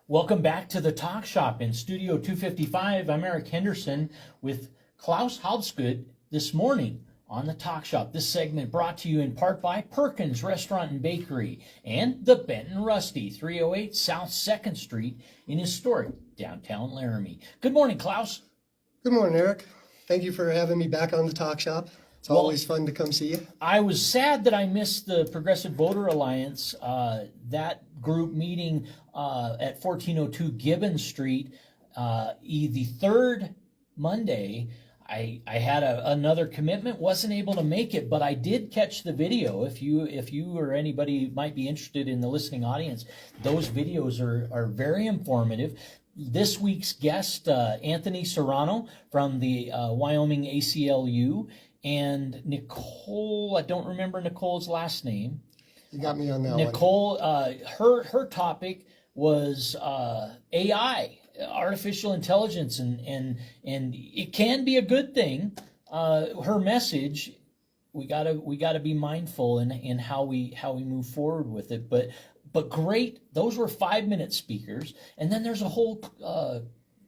Welcome back to the Talk Shop in Studio 255. I'm Eric Henderson with Klaus Halbsgut this morning on the Talk Shop. This segment brought to you in part by Perkins Restaurant and Bakery and the Benton Rusty, 308 South 2nd Street in historic downtown Laramie. Good morning, Klaus. Good morning, Eric. Thank you for having me back on the Talk Shop. It's always fun to come see you. I was sad that I missed the Progressive Voter Alliance, that group meeting at 1402 Gibbon Street, the third Monday. I had another commitment, wasn't able to make it, but I did catch the video. If you or anybody might be interested in the listening audience, those videos are very informative. This week's guest, Anthony Serrano from the Wyoming ACLU, and Nicole, I don't remember Nicole's last name. You got me on that Nicole, her topic was AI, artificial intelligence, and it can be a good thing. Her message, we gotta be mindful in how we move forward with it. But great, those were 5-minute speakers, and then there's a whole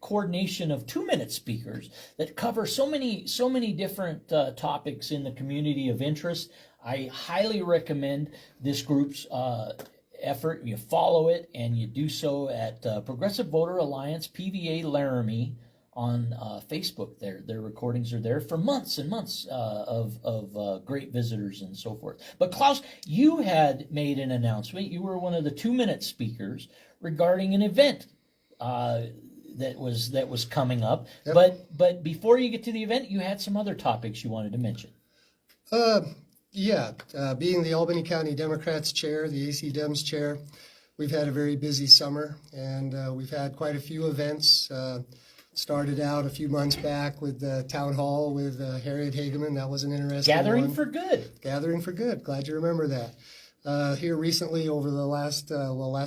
coordination of 2-minute speakers that cover so many different topics in the community of interest. I highly recommend this group's effort. You follow it, and you do so at Progressive Voter Alliance PVA Laramie on Facebook. Their recordings are there for months and months of great visitors and so forth. But Klaus, you had made an announcement. You were one of the 2-minute speakers regarding an event that was coming up. Yep. But before you get to the event, you had some other topics you wanted to mention. Being the Albany County Democrats chair, the AC Dems chair, we've had a very busy summer, and we've had quite a few events. Started out a few months back with the town hall with Harriet Hageman. That was an interesting Gathering one. for Good. Gathering for Good. Glad you remember that. Here recently, over the last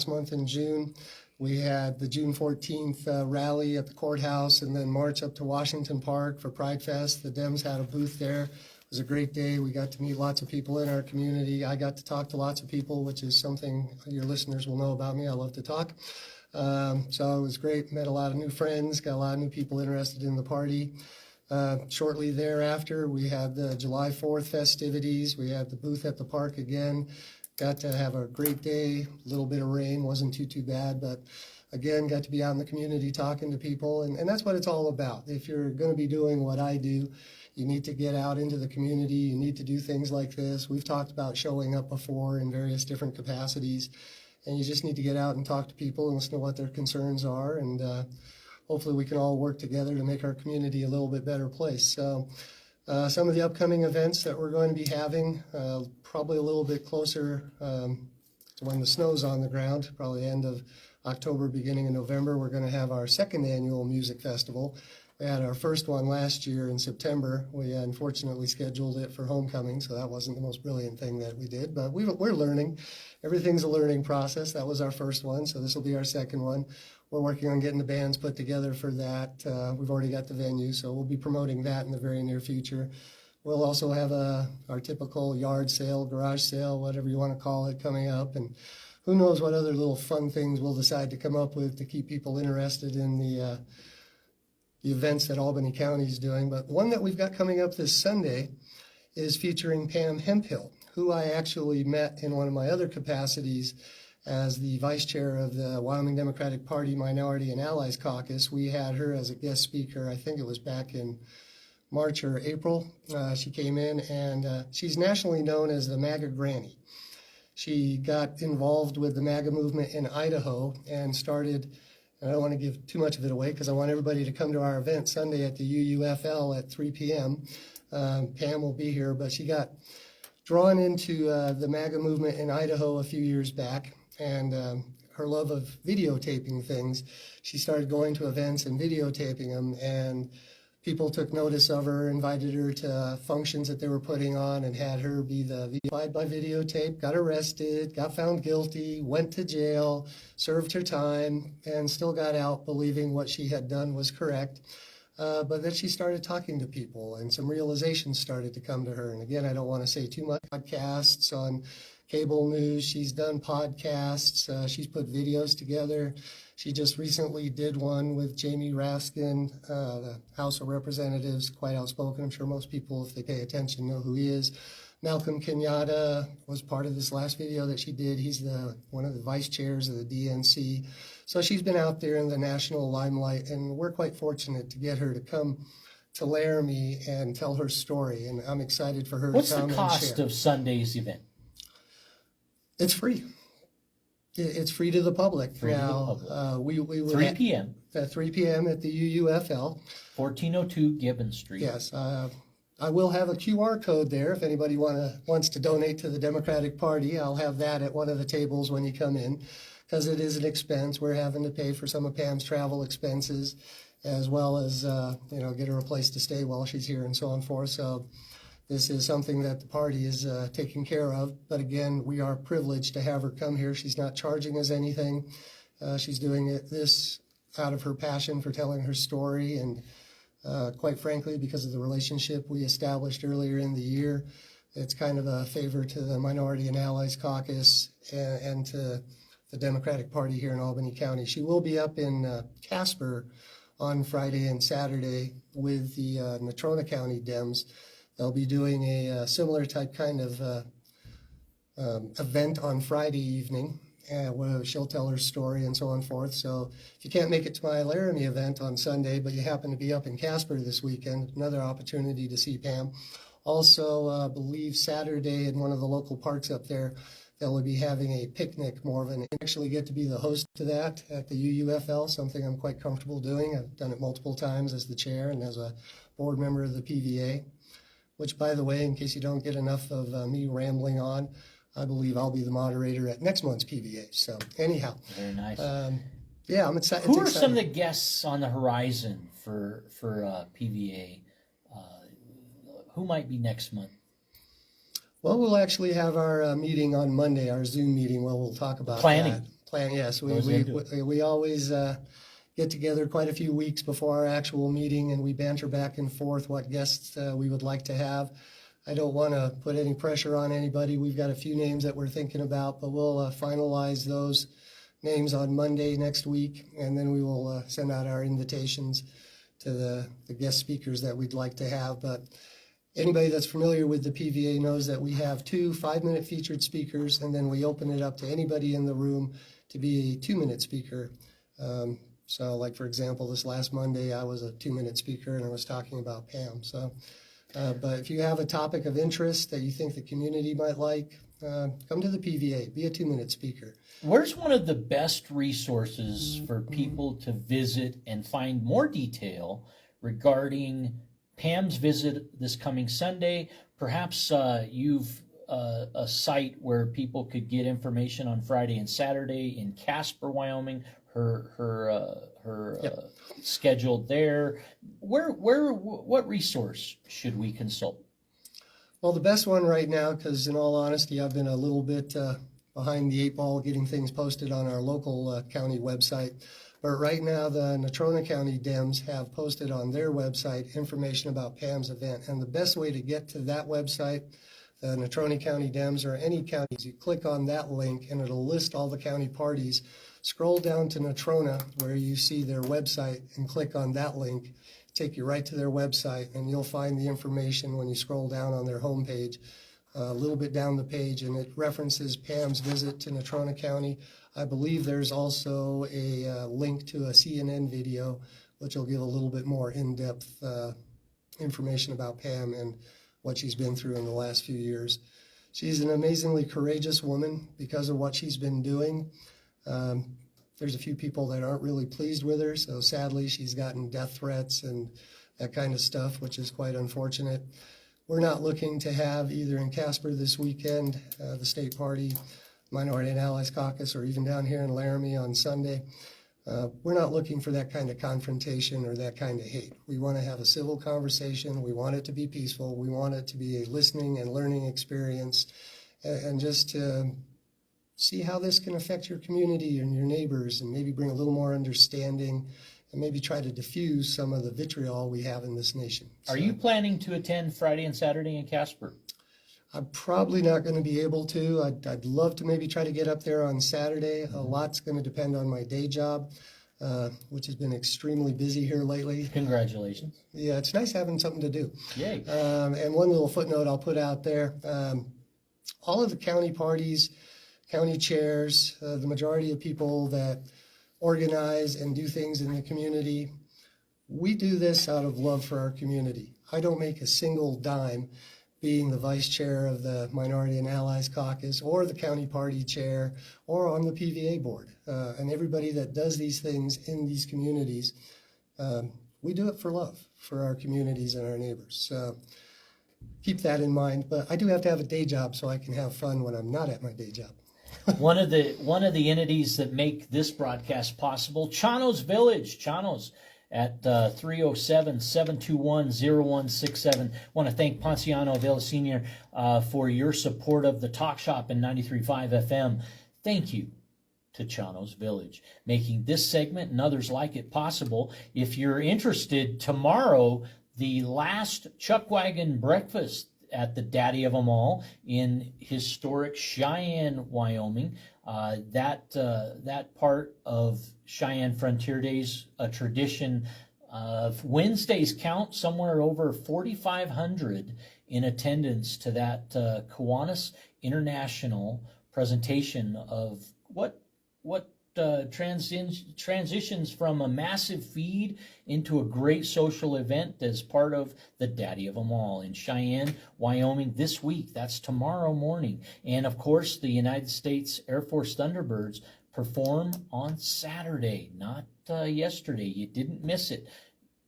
month in June, we had the June 14th rally at the courthouse, and then march up to Washington Park for Pride Fest. The Dems had a booth there. It was a great day. We got to meet lots of people in our community. I got to talk to lots of people, which is something your listeners will know about me. I love to talk. So it was great. Met a lot of new friends, got a lot of new people interested in the party. Shortly thereafter, we had the July 4th festivities. We had the booth at the park again. Got to have a great day. A little bit of rain, wasn't too bad, but again, got to be out in the community talking to people, and that's what it's all about. If you're going to be doing what I do, you need to get out into the community. You need to do things like this. We've talked about showing up before in various different capacities, and you just need to get out and talk to people and listen to what their concerns are, and hopefully we can all work together to make our community a little bit better place. So some of the upcoming events that we're going to be having, probably a little bit closer to when the snow's on the ground, probably end of October, beginning of November, we're going to have our second annual music festival. We had our first one last year in September. We unfortunately scheduled it for homecoming, so that wasn't the most brilliant thing that we did, but we're learning. Everything's a learning process. That was our first one, so this will be our second one. We're working on getting the bands put together for that. We've already got the venue, so we'll be promoting that in the very near future. We'll also have our typical yard sale, garage sale, whatever you want to call it, coming up, and who knows what other little fun things we'll decide to come up with to keep people interested in the events that Albany County is doing. But one that we've got coming up this Sunday is featuring Pam Hemphill, who I actually met in one of my other capacities as the vice chair of the Wyoming Democratic Party Minority and Allies Caucus. We had her as a guest speaker. I think it was back in March or April. She came in, and she's nationally known as the MAGA Granny. She got involved with the MAGA movement in Idaho and started, and I don't want to give too much of it away because I want everybody to come to our event Sunday at the UUFL at 3 p.m. Pam will be here, but she got drawn into the MAGA movement in Idaho a few years back, and her love of videotaping things, she started going to events and videotaping them, and people took notice of her, invited her to functions that they were putting on, and had her be the vilified by videotape, got arrested, got found guilty, went to jail, served her time, and still got out believing what she had done was correct. But then she started talking to people, and some realizations started to come to her. And again, I don't want to say too much. Podcasts on cable news. She's done podcasts. She's put videos together. She just recently did one with Jamie Raskin, the House of Representatives, quite outspoken. I'm sure most people, if they pay attention, know who he is. Malcolm Kenyatta was part of this last video that she did. He's one of the vice chairs of the DNC. So she's been out there in the national limelight, and we're quite fortunate to get her to come to Laramie and tell her story. And I'm excited for her What's to come the and share. cost of Sunday's event? It's free. It's free to the public. Free to the now, public. We would 3 p.m. At 3 p.m. at the UUFL. 1402 Gibbon Street. Yes. I will have a QR code there if anybody wants to donate to the Democratic Party. I'll have that at one of the tables when you come in, because it is an expense. We're having to pay for some of Pam's travel expenses, as well as get her a place to stay while she's here and so on and forth. So this is something that the party is taking care of. But again, we are privileged to have her come here. She's not charging us anything. She's doing this out of her passion for telling her story, and quite frankly, because of the relationship we established earlier in the year, it's kind of a favor to the Minority and Allies Caucus and to the Democratic Party here in Albany County. She will be up in Casper on Friday and Saturday with the Natrona County Dems. They'll be doing a similar type kind of event on Friday evening, where she'll tell her story and so on and forth. So if you can't make it to my Laramie event on Sunday, but you happen to be up in Casper this weekend, another opportunity to see Pam. Also, I believe Saturday in one of the local parks up there, they'll be having a picnic, more of an, I actually get to be the host to that at the UUFL, something I'm quite comfortable doing. I've done it multiple times as the chair and as a board member of the PVA, which, by the way, in case you don't get enough of me rambling on, I believe I'll be the moderator at next month's PVA. So anyhow. Very nice. Yeah, I'm excited. Who are some of the guests on the horizon for PVA? Who might be next month? Well, we'll actually have our meeting on Monday, our Zoom meeting, where we'll talk about planning. Yes, we always get together quite a few weeks before our actual meeting, and we banter back and forth what guests we would like to have. I don't want to put any pressure on anybody. We've got a few names that we're thinking about, but we'll finalize those names on Monday next week, and then we will send out our invitations to the guest speakers that we'd like to have. But anybody that's familiar with the PVA knows that we have 2 5-minute featured speakers, and then we open it up to anybody in the room to be a 2-minute speaker. So like, for example, this last Monday, I was a 2-minute speaker, and I was talking about Pam. So, but if you have a topic of interest that you think the community might like, come to the PVA, be a 2-minute speaker. Where's one of the best resources for people to visit and find more detail regarding Pam's visit this coming Sunday? Perhaps you've a site where people could get information on Friday and Saturday in Casper, Wyoming. Her scheduled there. What resource should we consult? Well, the best one right now, because in all honesty, I've been a little bit behind the 8 ball getting things posted on our local county website. But right now, the Natrona County Dems have posted on their website information about Pam's event. And the best way to get to that website, the Natrona County Dems or any counties, you click on that link and it'll list all the county parties. Scroll down to Natrona where you see their website and click on that link. Take you right to their website, and you'll find the information when you scroll down on their homepage. A little bit down the page, and it references Pam's visit to Natrona County. I believe there's also a link to a CNN video, which will give a little bit more in-depth information about Pam and what she's been through in the last few years. She's an amazingly courageous woman because of what she's been doing. There's a few people that aren't really pleased with her, so sadly she's gotten death threats and that kind of stuff, which is quite unfortunate. We're not looking to have either in Casper this weekend, the state party, Minority and Allies Caucus, or even down here in Laramie on Sunday. We're not looking for that kind of confrontation or that kind of hate. We want to have a civil conversation. We want it to be peaceful. We want it to be a listening and learning experience, and just to see how this can affect your community and your neighbors, and maybe bring a little more understanding, and maybe try to diffuse some of the vitriol we have in this nation. Are you planning to attend Friday and Saturday in Casper? I'm probably not going to be able to. I'd love to maybe try to get up there on Saturday. A lot's going to depend on my day job, which has been extremely busy here lately. Congratulations. Yeah, it's nice having something to do. Yay. And one little footnote I'll put out there, all of the county parties, county chairs, the majority of people that organize and do things in the community, we do this out of love for our community. I don't make a single dime being the vice chair of the Minority and Allies Caucus or the county party chair or on the PVA board. And everybody that does these things in these communities, we do it for love for our communities and our neighbors. So keep that in mind. But I do have to have a day job so I can have fun when I'm not at my day job. One of the entities that make this broadcast possible, Chano's Village. Chano's at 307-721-0167. Want to thank Ponciano Vela Sr. For your support of the Talk Shop in 93.5 FM. Thank you to Chano's Village, making this segment and others like it possible. If you're interested, tomorrow, the last Chuck Wagon breakfast at the Daddy of them all in historic Cheyenne, Wyoming. That part of Cheyenne Frontier Days, a tradition of Wednesdays count somewhere over 4,500 in attendance to that Kiwanis International presentation of what transitions from a massive feed into a great social event as part of the Daddy of them all in Cheyenne, Wyoming this week. That's tomorrow morning. And of course, the United States Air Force Thunderbirds perform on Saturday, not yesterday. You didn't miss it.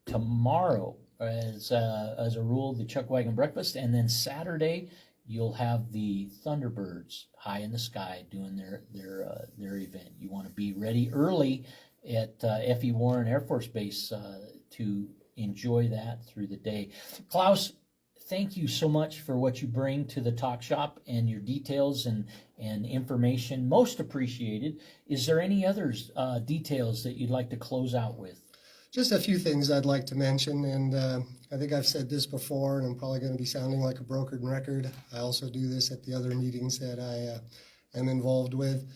Tomorrow, as a rule, the Chuck Wagon breakfast, and then Saturday you'll have the Thunderbirds high in the sky doing their event. You want to be ready early at F.E. Warren Air Force Base to enjoy that through the day. Klaus, thank you so much for what you bring to the Talk Shop and your details and information. Most appreciated. Is there any other details that you'd like to close out with? Just a few things I'd like to mention, and I think I've said this before, and I'm probably going to be sounding like a broken record. I also do this at the other meetings that I am involved with.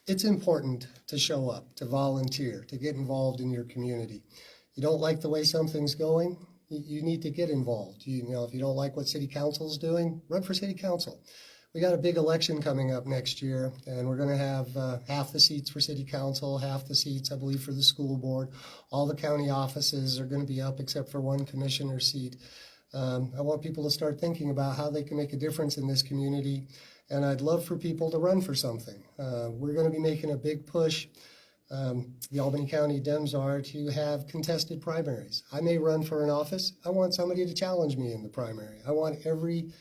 It's important to show up, to volunteer, to get involved in your community. You don't like the way something's going, you need to get involved. You know, if you don't like what city council's doing, run for city council. We got a big election coming up next year, and we're going to have half the seats for city council, half the seats, I believe, for the school board. All the county offices are going to be up except for one commissioner seat. I want people to start thinking about how they can make a difference in this community, and I'd love for people to run for something. We're going to be making a big push. The Albany County Dems are to have contested primaries. I may run for an office. I want somebody to challenge me in the primary. I want every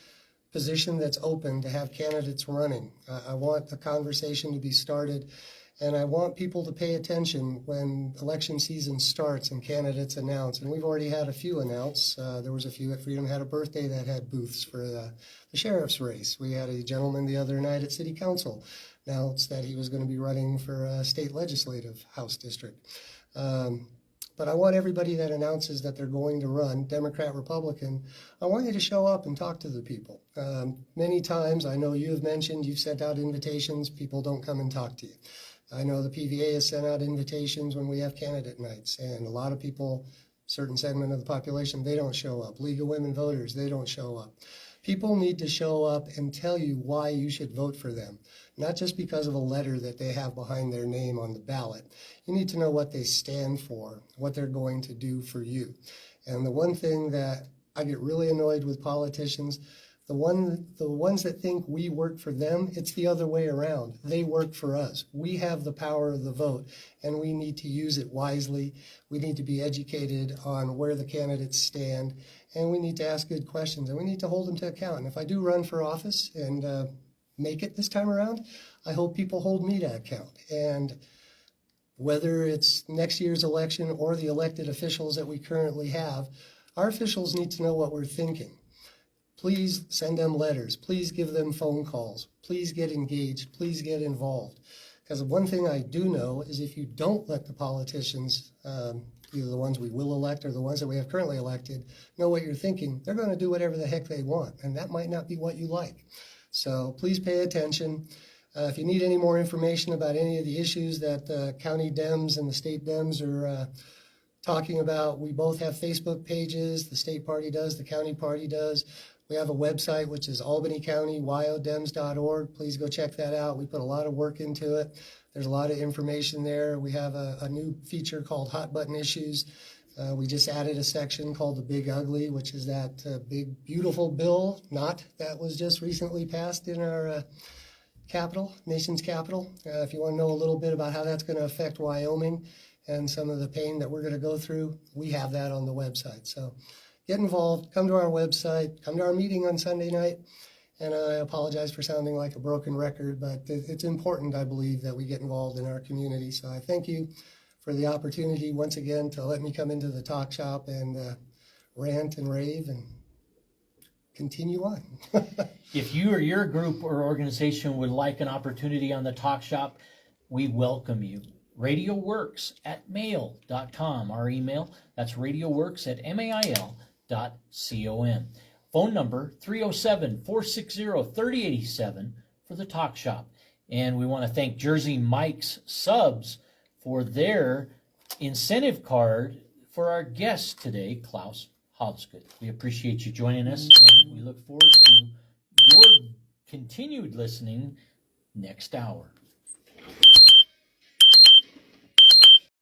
position that's open to have candidates running. I want the conversation to be started, and I want people to pay attention when election season starts and candidates announce. And we've already had a few announce. There was a few at Freedom Had a Birthday that had booths for the sheriff's race. We had a gentleman the other night at City Council announced that he was going to be running for a state legislative House district. But I want everybody that announces that they're going to run, Democrat, Republican, I want you to show up and talk to the people. Many times, I know you have mentioned, you've sent out invitations, people don't come and talk to you. I know the PVA has sent out invitations when we have candidate nights, and a lot of people, certain segment of the population, they don't show up. League of Women Voters, they don't show up. People need to show up and tell you why you should vote for them, not just because of a letter that they have behind their name on the ballot. You need to know what they stand for, what they're going to do for you. And the one thing that I get really annoyed with politicians, the ones that think we work for them, it's the other way around. They work for us. We have the power of the vote, and we need to use it wisely. We need to be educated on where the candidates stand, and we need to ask good questions, and we need to hold them to account. And if I do run for office and make it this time around, I hope people hold me to account. And whether it's next year's election or the elected officials that we currently have, our officials need to know what we're thinking. Please send them letters. Please give them phone calls. Please get engaged. Please get involved. Because one thing I do know is if you don't let the politicians either the ones we will elect or the ones that we have currently elected, know what you're thinking. They're going to do whatever the heck they want, and that might not be what you like. So please pay attention. If you need any more information about any of the issues that the county Dems and the state Dems are talking about, we both have Facebook pages. The state party does, the county party does. We have a website, which is albanycountyyodems.org. Please go check that out. We put a lot of work into it. There's a lot of information there. We have a new feature called Hot Button Issues. We just added a section called the Big Ugly, which is that big, beautiful bill, not that was just recently passed in our capital, nation's capital. If you want to know a little bit about how that's going to affect Wyoming and some of the pain that we're going to go through, we have that on the website. So get involved, come to our website, come to our meeting on Sunday night. And I apologize for sounding like a broken record, but it's important, I believe, that we get involved in our community. So I thank you for the opportunity once again to let me come into the talk shop and rant and rave and continue on. If you or your group or organization would like an opportunity on the talk shop, we welcome you. RadioWorks@mail.com, our email. That's RadioWorks@mail.com. Phone number 307-460-3087 for the talk shop. And we want to thank Jersey Mike's Subs for their incentive card for our guest today, Klaus Halbsgut. We appreciate you joining us, and we look forward to your continued listening next hour.